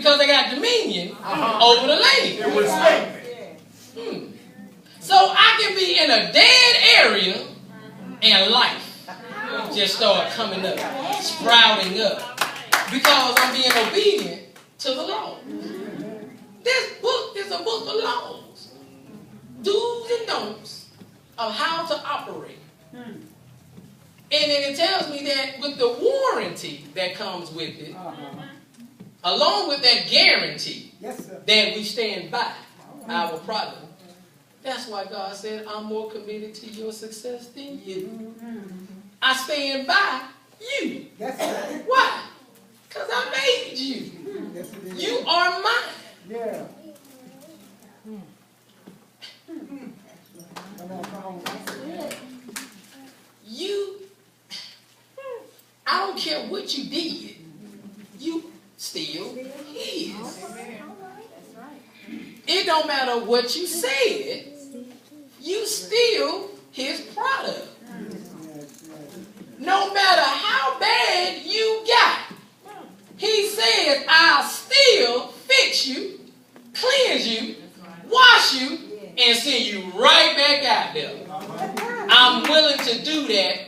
because they got dominion over the land. So I can be in a dead area and life just start coming up, sprouting up, because I'm being obedient to the law. This book is a book of laws, do's and don'ts of how to operate. And then it tells me that with the warranty that comes with it, along with that guarantee that we stand by our product. That's why God said, I'm more committed to your success than you. I stand by you. Why? Because I made you. You are mine. Yeah. You, I don't care what you did, you still his. It don't matter what you said, you still his product. No matter how bad you got, he says, I'll still fix you, cleanse you, wash you, and send you right back out there. I'm willing to do that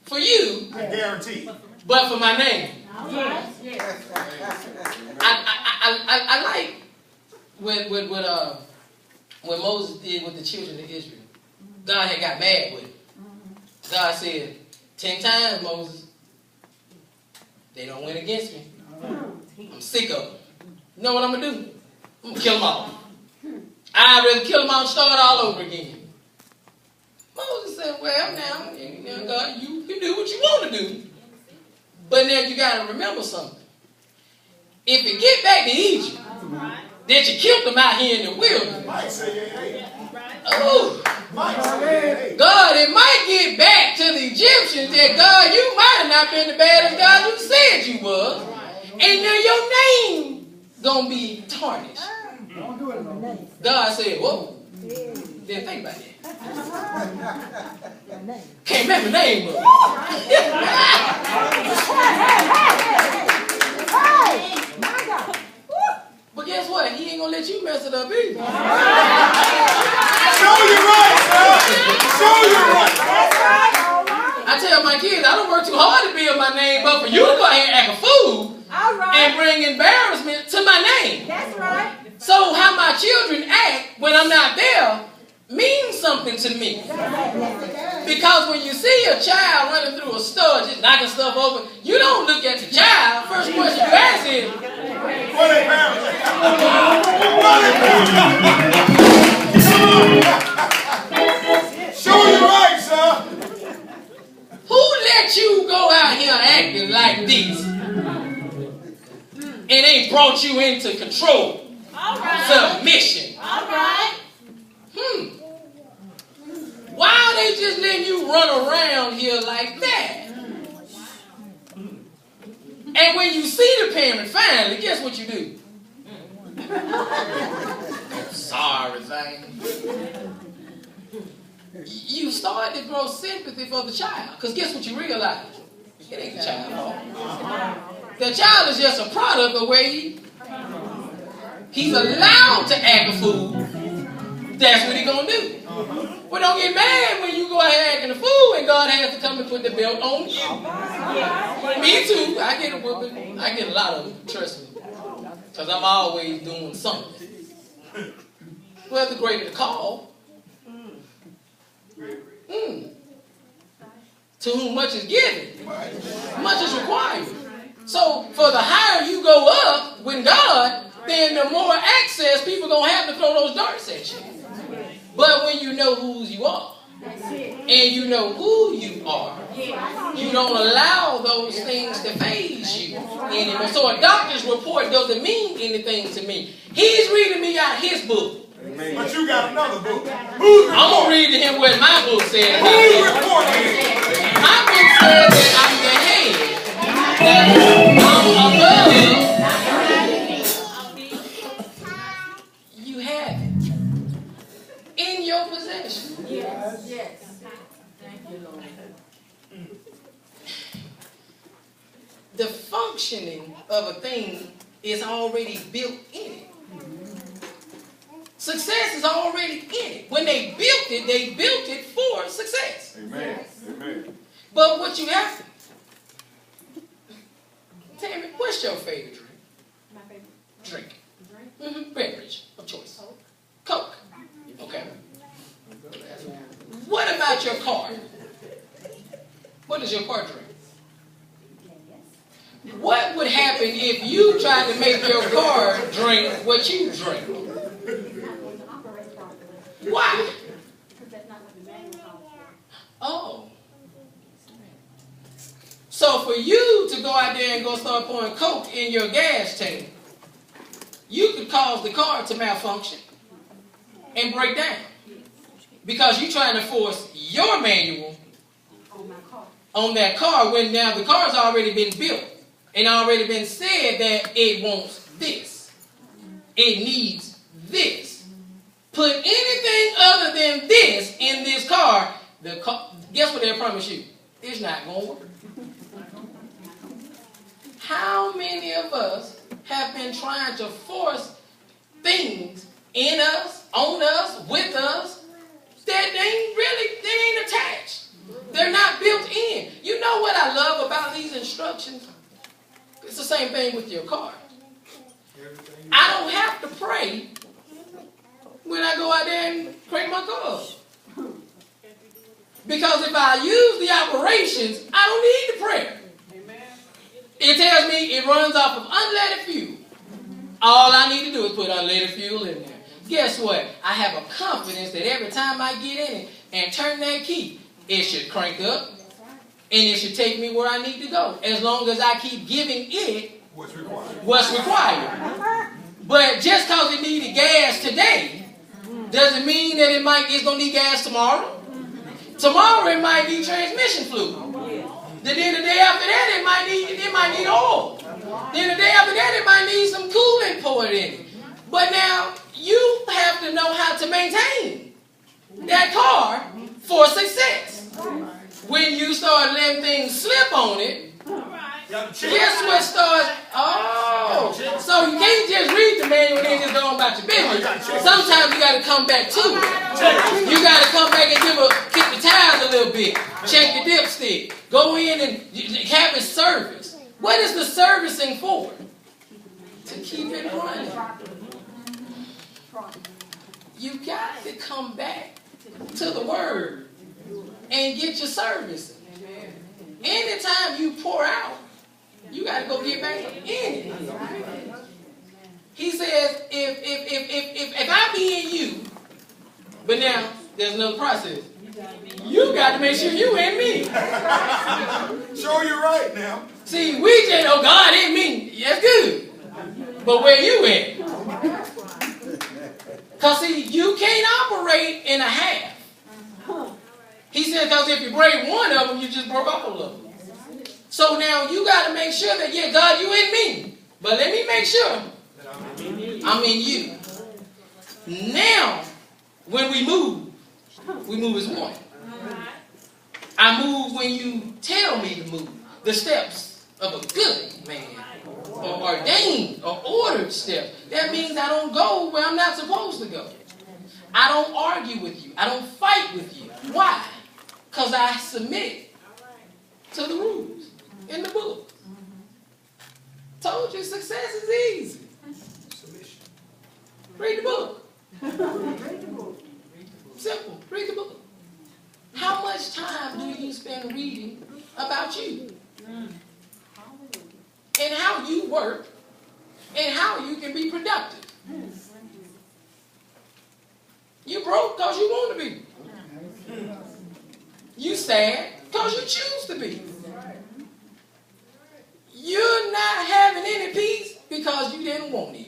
for you. I guarantee. But for my name. I like what Moses did with the children of Israel. God had got mad with it. God said, 10 times, Moses, they don't win against me. I'm sick of them. You know what I'm going to do? I'm going to kill them all. I'd rather kill them all and start all over again. Moses said, well, now, God, you can do what you want to do. But now you got to remember something. If you get back to Egypt, that you killed them out here in the wilderness. Oh, God, it might get back to the Egyptians that, God, you might have not been the baddest God you said you was. And now your name going to be tarnished. God said, whoa. Didn't think about that. Can't remember the name of it. But guess what? He ain't going to let you mess it up either. Show you right, sir. Show you right. I tell my kids, I don't work too hard to build my name, but for you to go ahead and act a fool and bring embarrassment to my name. That's right. So how my children act when I'm not there means something to me. Because when you see a child running through a store just knocking stuff over, you don't look at the child. First question you ask is, What they parents? Show you right, sir. who let you go out here acting like this and ain't brought you into control, submission? Why are they just letting you run around here like that? And when you see the parent finally, guess what you do? Sorry, thing. You start to grow sympathy for the child. Because guess what you realize? It ain't the child's fault. The child is just a product of where he's allowed to act a fool. That's what he's going to do. But don't get mad when you go ahead acting a fool and God has to come and put the belt on you. Me too. I get a whooping. I get a lot of them, trust me. Because I'm always doing something. Well, the greater the call. To whom much is given, much is required. So for the higher you go up with God, then the more access people are going to have to throw those darts at you. But when you know who you are, and you know who you are, you don't allow those things to faze you anymore. So a doctor's report doesn't mean anything to me. He's reading me out his book. But you got another book. I'm going to read to him what my book says. Who's reporting? My book says that I'm the head, that I'm above. You have it in your possession. Yes. Thank you, Lord. The functioning of a thing is already built in it. Success is already in it. When they built it for success. Amen. Amen. But what you have to, Tammy, what's your favorite drink? My favorite Drink. drink? Beverage of choice. Coke. Coke. Okay. What about your car? What does your car drink? Yes. What would happen if you tried to make your car drink what you drink? It's not going to operate properly. Why? Because that's not what the manual calls for. Oh. So for you to go out there and go start pouring Coke in your gas tank, you could cause the car to malfunction and break down. Because you're trying to force your manual On my car. on that car when now the car's already been built and already been said that it wants this. It needs this. Put anything other than this in this car, guess what they'll promise you? It's not going to work. How many of us have been trying to force things in us, on us, with us, that they ain't attached. They're not built in. You know what I love about these instructions? It's the same thing with your car. I don't have to pray when I go out there and crank my car up. Because if I use the operations, I don't need the prayer. It tells me it runs off of unleaded fuel. All I need to do is put unleaded fuel in there. Guess what? I have a confidence that every time I get in it and turn that key, it should crank up and it should take me where I need to go. As long as I keep giving it What's required? what's required. But just because it needed gas today doesn't mean that it's going to need gas tomorrow. Tomorrow it might need transmission fluid. Then the day after that it might need oil. Then the day after that it might need some coolant poured in it. But now you have to know how to maintain that car for success. When you start letting things slip on it, guess what starts? Oh, so you can't just read the manual and then just go on about your business. Sometimes you got to come back to it. You got to come back and kick the tires a little bit. Check your dipstick. Go in and have it serviced. What is the servicing for? To keep it running. You got to come back to the Word and get your servicing. Anytime you pour out, you got to go get back in it. He says, if I be in you, but now there's another process. You got to make sure you in me. Show you right now. See, we just know God in me. That's good. But where you at? Because see, you can't operate in a half. He said, because if you break one of them, you just broke all of them. So now you got to make sure that, yeah, God, you in me. But let me make sure I'm in you. Now, when we move as one. I move when you tell me to move. The steps of a good man, or ordained, or ordered steps. That means I don't go where I'm not supposed to go. I don't argue with you. I don't fight with you. Why? Because I submit to the rules in the book. Told you success is easy. Read the book. Simple. Read the book. How much time do you spend reading about you? And how you work and how you can be productive. You broke because you want to be. You sad because you choose to be. You're not having any peace because you didn't want it.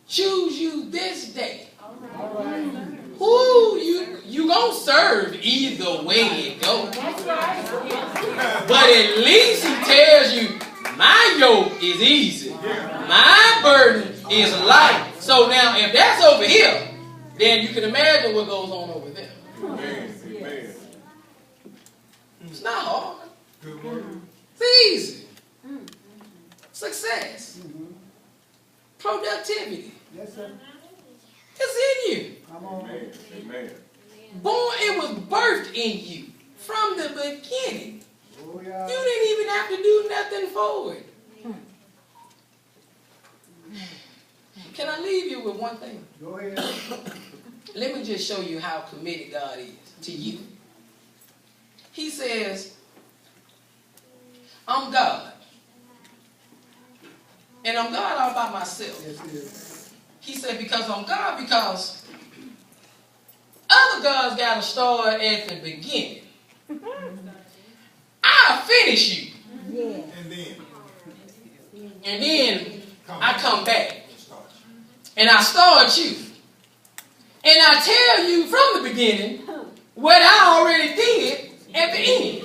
Choose you this day. Who you gonna serve either way it goes. But at least he tells you, my yoke is easy. My burden is light. So now if that's over here, then you can imagine what goes on over there. It's not hard. It's easy. success, productivity. Yes, sir. It's in you. Come on. Amen. Born, it was birthed in you from the beginning. Oh, yeah. You didn't even have to do nothing for it. Can I leave you with one thing? Go ahead. Let me just show you how committed God is to you. He says, I'm God. And I'm God all by myself. Yes, it is. He said, because I'm God, because other gods got to start at the beginning. I'll finish you. Yeah. And then And then I come back. start. And I start you. And I tell you from the beginning what I already did at the end.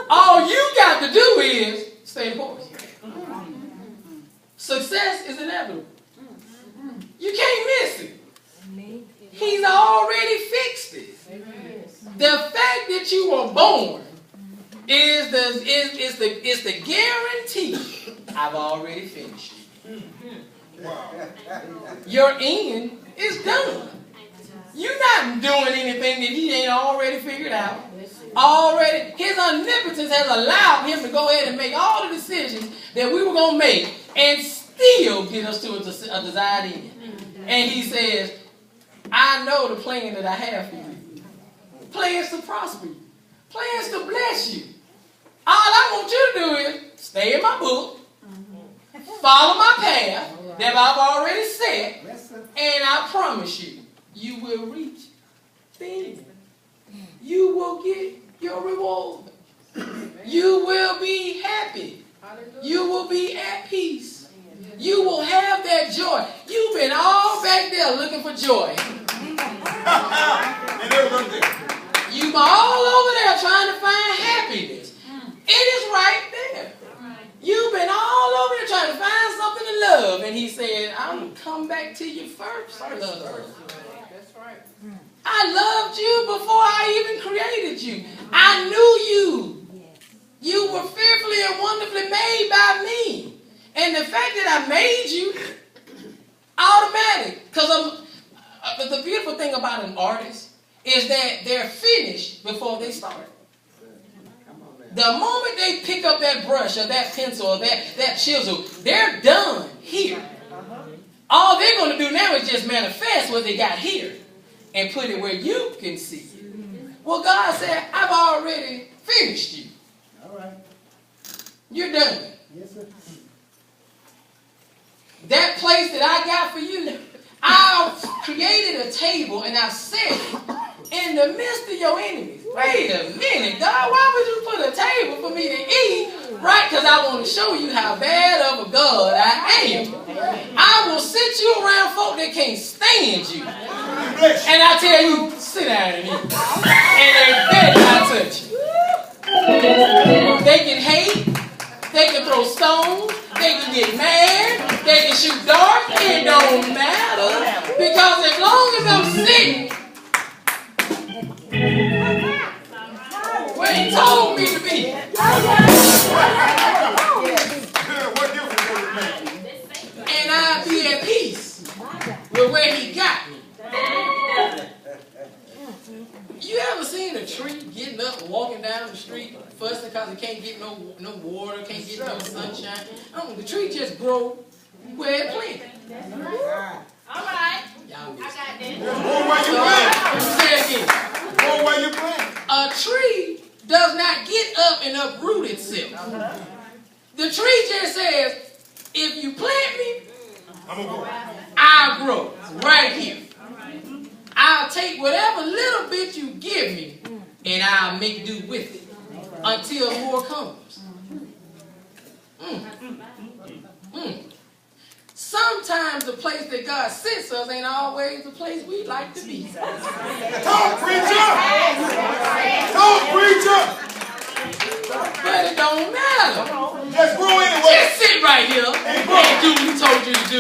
All you got to do is stay the course. Success is inevitable. You can't miss it. He's already fixed it. The fact that you were born is the guarantee I've already finished you. Wow. Your end is done. You're not doing anything that he ain't already figured out. Already, his omnipotence has allowed him to go ahead and make all the decisions that we were going to make and still get us to a desired end. And he says, I know the plan that I have for you. Plans to prosper you. Plans to bless you. All I want you to do is stay in my book, follow my path that I've already set, Yes, sir. and I promise you, you will reach the end. You will get your reward. You will be happy. You will be at peace. You will have that joy. You've been all back there looking for joy. And they were going to You've been all over there trying to find happiness. It is right there. You've been all over there trying to find something to love. And he said, I'm going to come back to you first. Love. I loved you before I even created you. I knew you. You were fearfully and wonderfully made by me. And the fact that I made you, automatic. Because the beautiful thing about an artist is that they're finished before they start. The moment they pick up that brush or that pencil or that chisel, they're done here. All they're going to do now is just manifest what they got here and put it where you can see it. Well, God said, I've already finished you. All right. You're done. Yes, sir. That place that I got for you, I've created a table and I've set it in the midst of your enemies. Wait a minute, God, why would you put a table for me to eat? Right, because I want to show you how bad of a God I am. I will sit you around folk that can't stand you. And I tell you, sit down and eat. And they better not touch you. They can hate. They can throw stones. They can get mad. They can shoot darts. It don't matter. Because as long as I'm sitting where he told me to be, What difference does it make? and I'll be at peace with where he got me. You ever seen a tree getting up and walking down the street fussing because it can't get no water, can't get no sunshine? The tree just grow where it planted. All right. Y'all I miss it. got this. Go where you plant. Let me say it again. Go where you plant. A tree does not get up and uproot itself. The tree just says, if you plant me, I'm going to go. I'll grow right here. I'll take whatever little bit you give me and I'll make do with it until more comes. Sometimes the place that God sits us ain't always the place we like to be. Talk, preacher. Talk, preacher. But it don't matter. Just grow anyway. Just sit right here and do what he told you to do.